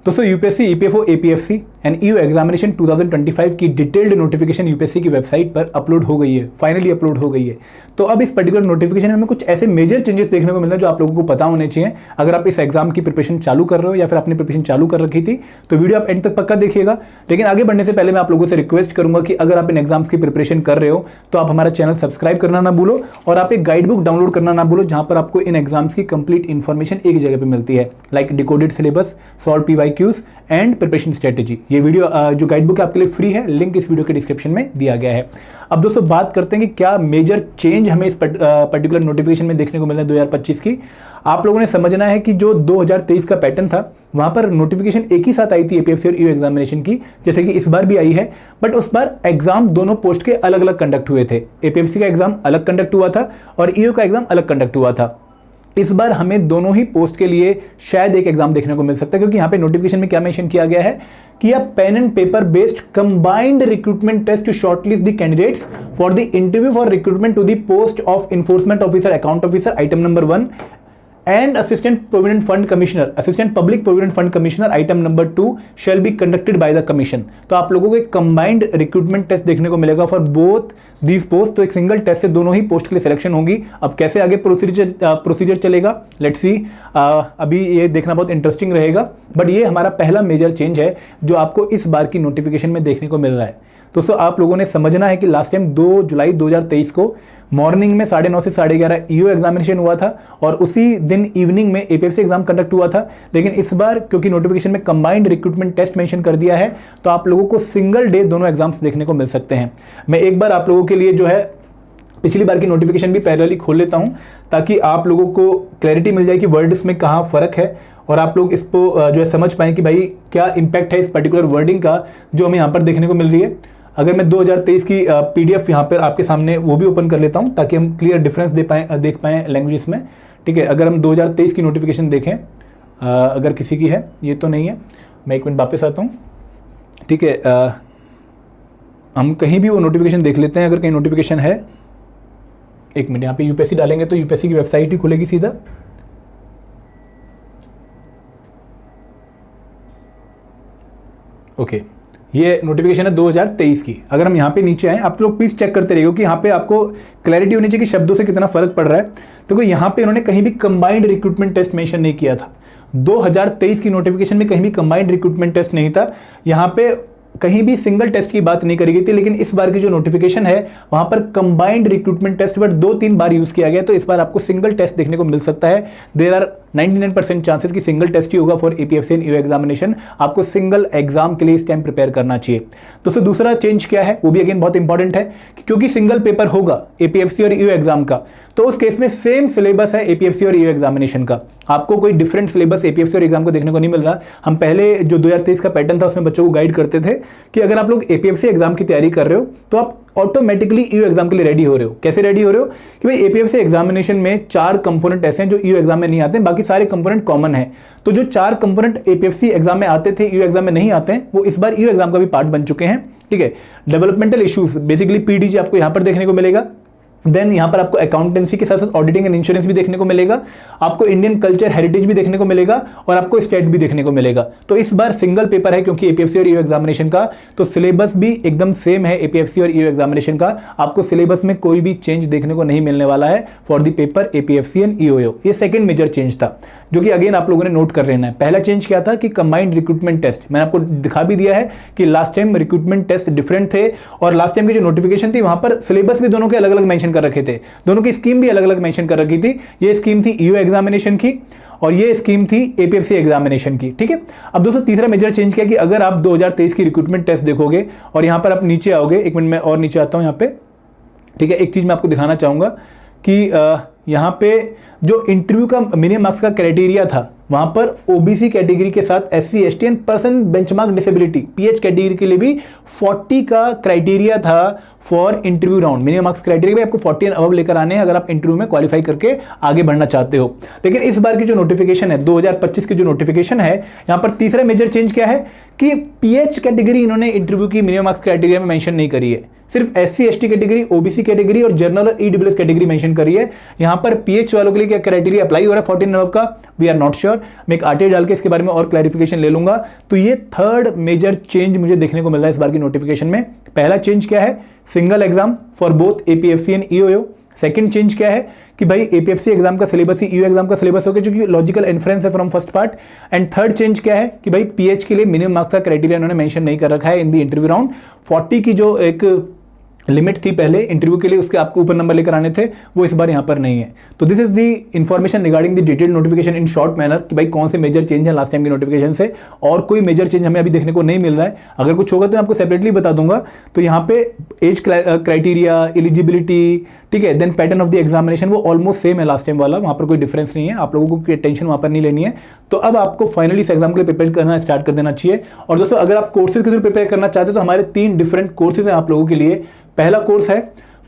दोस्तों UPSC, EPFO, APFC and EO examination 2025 की detailed notification UPSC की वेबसाइट पर अपलोड हो गई है, फाइनली अपलोड हो गई है। तो अब इस पर्टिकुलर नोटिफिकेशन में कुछ ऐसे मेजर चेंजेस देखने को मिल रहे हैं जो आप लोगों को पता होने चाहिए। अगर आप इस एग्जाम की प्रिपरेशन चालू कर रहे हो या फिर अपनी प्रिपरेशन चालू कर रखी थी तो वीडियो आप एंड तक पक्का देखिएगा। लेकिन आगे बढ़ने से पहले मैं आप लोगों से रिक्वेस्ट करूंगा कि अगर आप इन एग्जाम्स की प्रिपरेशन कर रहे हो तो आप हमारा चैनल सब्सक्राइब करना ना भूलो और आप एक गाइड बुक डाउनलोड करना ना भूलो, जहां पर आपको इन एग्जाम्स की कंप्लीट इन्फॉर्मेशन एक जगह पे मिलती है, like decoded syllabus, solve PYQs and preparation strategy. ये वीडियो जो गाइड बुक है आपके लिए फ्री है, लिंक इस वीडियो के डिस्क्रिप्शन में दिया गया है। अब दोस्तों बात करते हैं कि क्या मेजर चेंज हमें इस पर्टिकुलर नोटिफिकेशन में देखने को मिला है 2025 की। आप लोगों ने समझना है कि जो 2023 का पैटर्न था वहां पर नोटिफिकेशन एक ही साथ आई थी एपीएफसी और ईओ एग्जामिनेशन की, जैसे कि इस बार भी आई है, बट उस बार एग्जाम दोनों पोस्ट के अलग अलग कंडक्ट हुए थे। एपीएफसी का एग्जाम अलग कंडक्ट हुआ था और ईओ का एग्जाम अलग कंडक्ट हुआ था। इस बार हमें दोनों ही पोस्ट के लिए शायद एक एग्जाम देखने को मिल सकता है, क्योंकि यहाँ पे नोटिफिकेशन में क्या मेंशन किया गया है कि a pen and paper based combined recruitment test to shortlist the candidates for the interview for recruitment to the post of enforcement officer, account officer, item number 1 and assistant provident fund commissioner, assistant public provident fund commissioner, item number 2 shall be conducted by the commission। तो आप लोगों को एक combined recruitment test देखने को मिलेगा for both these post. तो एक सिंगल टेस्ट से दोनों ही पोस्ट के लिए सिलेक्शन होगी। अब कैसे आगे प्रोसीजर चलेगा, लेट्स सी। अभी ये देखना बहुत इंटरेस्टिंग रहेगा, बट ये हमारा पहला मेजर चेंज है जो आपको इस बार की नोटिफिकेशन में देखने को मिल रहा है। दोस्तों आप लोगों ने समझना है कि लास्ट टाइम 2 जुलाई 2023 को मॉर्निंग में 9:30 से 11:30 ईओ एग्जामिनेशन हुआ था और उसी दिन इवनिंग में एपीएफसी एग्जाम कंडक्ट हुआ था। लेकिन इस बार क्योंकि नोटिफिकेशन में कंबाइंड रिक्रूटमेंट टेस्ट मेंशन कर दिया है तो आप लोगों को सिंगल डे दोनों एग्जाम्स देखने को मिल सकते हैं। मैं एक बार आप लोगों के लिए जो है पिछली बार की नोटिफिकेशन भी पैरेलली खोल लेता हूं ताकि आप लोगों को क्लैरिटी मिल जाए कि वर्ड्स में कहाँ फर्क है और आप लोग इसको जो है समझ पाएं कि भाई क्या इंपैक्ट है इस पर्टिकुलर वर्डिंग का जो हमें यहाँ पर देखने को मिल रही है। अगर मैं 2023 की पीडीएफ यहाँ पर आपके सामने वो भी ओपन कर लेता हूँ ताकि हम क्लियर डिफरेंस देख पाएँ लैंग्वेजेस में, ठीक है। अगर हम 2023 की नोटिफिकेशन देखें, अगर किसी की है, ये तो नहीं है, मैं एक मिनट वापस आता हूँ, ठीक है। हम कहीं भी वो नोटिफिकेशन देख लेते हैं, अगर कहीं नोटिफिकेशन है। एक मिनट, यहाँ पे यूपीएससी डालेंगे तो यूपीएससी की वेबसाइट ही खुलेगी सीधा। ओके, ये नोटिफिकेशन है 2023 की। अगर हम यहाँ पे नीचे आए, आप लोग प्लीज चेक करते रहिए कि यहाँ पे आपको क्लैरिटी होनी चाहिए कि शब्दों से कितना फर्क पड़ रहा है। तो यहाँ पे इन्होंने कहीं भी कंबाइंड रिक्रूटमेंट टेस्ट मेंशन नहीं किया था। 2023 की नोटिफिकेशन में कहीं भी कंबाइंड रिक्रूटमेंट टेस्ट नहीं था, यहाँ पे कहीं भी सिंगल टेस्ट की बात नहीं करी गई थी। लेकिन इस बार की जो नोटिफिकेशन है वहां पर कंबाइंड रिक्रूटमेंट टेस्ट वर्ड 2-3 बार यूज किया गया, तो इस बार आपको सिंगल टेस्ट देखने को मिल सकता है। देयर आर 99% चांसेस कि सिंगल टेस्ट ही होगा for APFC and EO examination. आपको सिंगल एग्जाम के लिए इस टाइम प्रिपेयर करना चाहिए। दोस्तों दूसरा चेंज क्या है वो भी अगेन बहुत इंपॉर्टेंट है, क्योंकि सिंगल पेपर होगा एपीएफसी और ईओ एग्जाम का, तो उस केस में सेम सिलेबस है एपीएफसी और ईओ एग्जामिनेशन का। आपको कोई डिफरेंट सिलेबस एपीएफसी और एग्जाम को देखने को नहीं मिल रहा। हम पहले जो 2023 का पैटर्न था उसमें बच्चों को गाइड करते थे कि अगर आप लोग एपीएफसी एग्जाम की तैयारी कर रहे हो तो आप ऑटोमेटिकली ईओ एग्जाम के लिए रेडी हो रहे हो। कैसे रेडी हो रहे हो कि भाई एपीएफसी एग्जामिनेशन में 4 कंपोनेंट ऐसे हैं जो ईओ एग्जाम में नहीं आते हैं, बाकी सारे कंपोनेंट कॉमन है। तो जो 4 कंपोनेंट एपीएफसी एग्जाम में आते थे ईओ एग्जाम में नहीं आते हैं, वो इस बार ईओ एग्जाम का भी पार्ट बन चुके हैं, ठीक है। डेवलपमेंटल इश्यूज, बेसिकली पीडीजी आपको यहां पर देखने को मिलेगा। देन यहां पर आपको अकाउंटेंसी के साथ साथ ऑडिटिंग एंड इंश्योरेंस भी देखने को मिलेगा, आपको इंडियन कल्चर हेरिटेज भी देखने को मिलेगा और आपको स्टेट भी देखने को मिलेगा। तो इस बार सिंगल पेपर है क्योंकि एपीएफसी और ईओ एग्जामिनेशन का, तो सिलेबस भी एकदम सेम है एपीएफसी और ईओ एग्जामिनेशन का। आपको सिलेबस में कोई भी चेंज देखने को नहीं मिलने वाला है for the paper APFC and EO. ये सेकंड मेजर चेंज था जो कि अगेन आप लोगों ने नोट कर लेना है। पहला चेंज क्या था कि कंबाइंड रिक्रूटमेंट टेस्ट, मैंने आपको दिखा भी दिया है कि last time recruitment taste different थे और लास्ट टाइम की जो नोटिफिकेशन थी वहां पर सिलेबस भी दोनों के अलग अलग मेंशन कर रखे थे, दोनों की स्कीम भी अलग अलग मेंशन कर रखी थी। ये स्कीम थी ईओ एग्जामिनेशन की और ये स्कीम थी एपीएफसी एग्जामिनेशन की, ठीक है। अब दोस्तों तीसरा मेजर चेंज क्या कि अगर आप 2023 की रिक्रूटमेंट टेस्ट देखोगे और यहां पर आप नीचे आओगे, एक मिनट में और नीचे आता हूं यहाँ पे, ठीक है। एक चीज मैं आपको दिखाना चाहूंगा कि यहाँ पे जो इंटरव्यू का मिनिमम मार्क्स का क्राइटेरिया था वहां पर ओबीसी कैटेगरी के साथ SC ST and person benchmark disability pH category के लिए भी 40 का क्राइटेरिया था for interview round. Minimum marks criteria भी आपको 40 एंड अबव लेकर आने हैं अगर आप इंटरव्यू में क्वालिफाई करके आगे बढ़ना चाहते हो। लेकिन इस बार की जो नोटिफिकेशन है 2025 की जो नोटिफिकेशन है, यहाँ पर तीसरा मेजर चेंज क्या है कि पीएच कैटेगरी इन्होंने इंटरव्यू की मिनिमम मार्क्स क्राइटेरिया में मेंशन नहीं करी है। सिर्फ SC ST category, OBC category और जनरल और EWS कैटेगरी मेंशन करी है। यहाँ पर PH वालों के लिए क्या क्राइटेरिया अप्लाई हो रहा है 14 above का, वी आर नॉट श्योर। मैं एक आर्टिकल डाल के इसके बारे में और क्लैरिफिकेशन ले लूंगा। तो ये थर्ड मेजर चेंज मुझे देखने को मिल रहा है इस बार की नोटिफिकेशन में। पहला चेंज क्या है, single exam for both APFC and EOO। Second change क्या है कि भाई APFC एग्जाम का सिलेबस ही EO एग्जाम का सिलेबस हो गया, जो कि लॉजिकल इन्फ्रेंस है from first part. And third change क्या है कि भाई PH के लिए मिनिमम मार्क्स का क्राइटेरिया उन्होंने मेंशन नहीं कर रखा है इन द इंटरव्यू राउंड। 40 की जो एक लिमिट थी पहले इंटरव्यू के लिए, उसके आपको ऊपर नंबर लेकर आने थे, वो इस बार यहाँ पर नहीं है। तो this is the information regarding the detailed notification in short manner कि भाई कौन से मेजर चेंज है लास्ट टाइम की नोटिफिकेशन से, और कोई मेजर चेंज हमें अभी देखने को नहीं मिल रहा है। अगर कुछ होगा तो मैं आपको सेपरेटली बता दूंगा। तो यहाँ पे एज क्राइटेरिया, एलिजिबिलिटी, ठीक है, then pattern of the examination वो ऑलमोस्ट सेम है लास्ट टाइम वाला, वहाँ पर कोई डिफरेंस नहीं है। आप लोगों को टेंशन वहाँ पर नहीं लेनी है। तो अब आपको फाइनली इस एग्जाम के लिए प्रिपेयर करना स्टार्ट कर देना चाहिए। और दोस्तों अगर आप कोर्सेज के थ्रू प्रिपेयर करना चाहते हो तो हमारे 3 डिफरेंट कोर्सेज हैं आप लोगों के लिए। पहला कोर्स है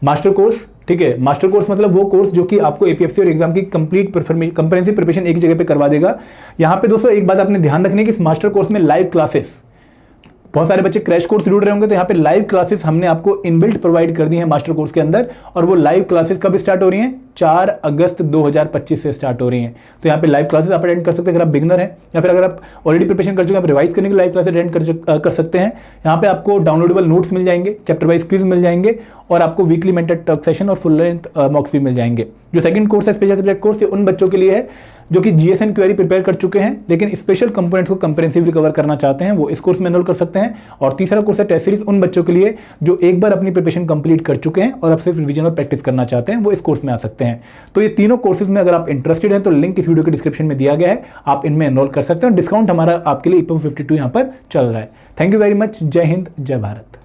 मास्टर कोर्स, ठीक है। मास्टर कोर्स मतलब वो कोर्स जो कि आपको APFC और एग्जाम की कंप्लीट कंप्रेहेंसिव प्रिपरेशन एक जगह पे करवा देगा। यहाँ पे दोस्तों एक बात आपने ध्यान रखनी है कि इस मास्टर कोर्स में लाइव क्लासेस, बहुत सारे बच्चे क्रैश कोर्स ढूंढ रहे होंगे, तो यहाँ पे लाइव क्लासेस हमने आपको इनबिल्ट प्रोवाइड कर दी है मास्टर कोर्स के अंदर। और वो लाइव क्लासेस कब स्टार्ट हो रही हैं, 4 अगस्त 2025 से स्टार्ट हो रही हैं। तो यहाँ पे लाइव क्लासेस आप अटेंड कर सकते हैं अगर आप बिगनर हैं, या फिर अगर आप ऑलरेडी प्रिपरेशन कर चुके हैं, आप रिवाइज करने के लिए लाइव क्लासेस अटेंड कर सकते हैं। यहाँ पे आपको डाउनलोडेबल नोट्स मिल जाएंगे, चैप्टर वाइज क्विज मिल जाएंगे, और आपको वीकली मेंटल टॉक सेशन और फुल लेंथ मॉक्स भी मिल जाएंगे। जो सेकंड कोर्स है स्पेशल सब्जेक्ट कोर्स, ये उन बच्चों के लिए है जो कि GSN क्वेरी प्रिपेयर कर चुके हैं लेकिन स्पेशल कंपोनेंट्स को कंप्रेहेंसिवली कवर करना चाहते हैं, वो इस कोर्स में एनरोल कर सकते हैं। और तीसरा कोर्स है टेस्ट सीरीज, उन बच्चों के लिए जो एक बार अपनी प्रिपरेशन कंप्लीट कर चुके हैं और अब सिर्फ रिवीजन और प्रैक्टिस करना चाहते हैं, वो इस कोर्स में आ सकते हैं। तो ये तीनों कोर्सेज में अगर आप इंटरेस्टेड हैं तो लिंक इस वीडियो के डिस्क्रिप्शन में दिया गया है, आप इनमें एनरोल कर सकते हैं। डिस्काउंट हमारा आपके लिए EPFM 52 यहाँ पर चल रहा है। Thank you very much. जय हिंद, जय भारत।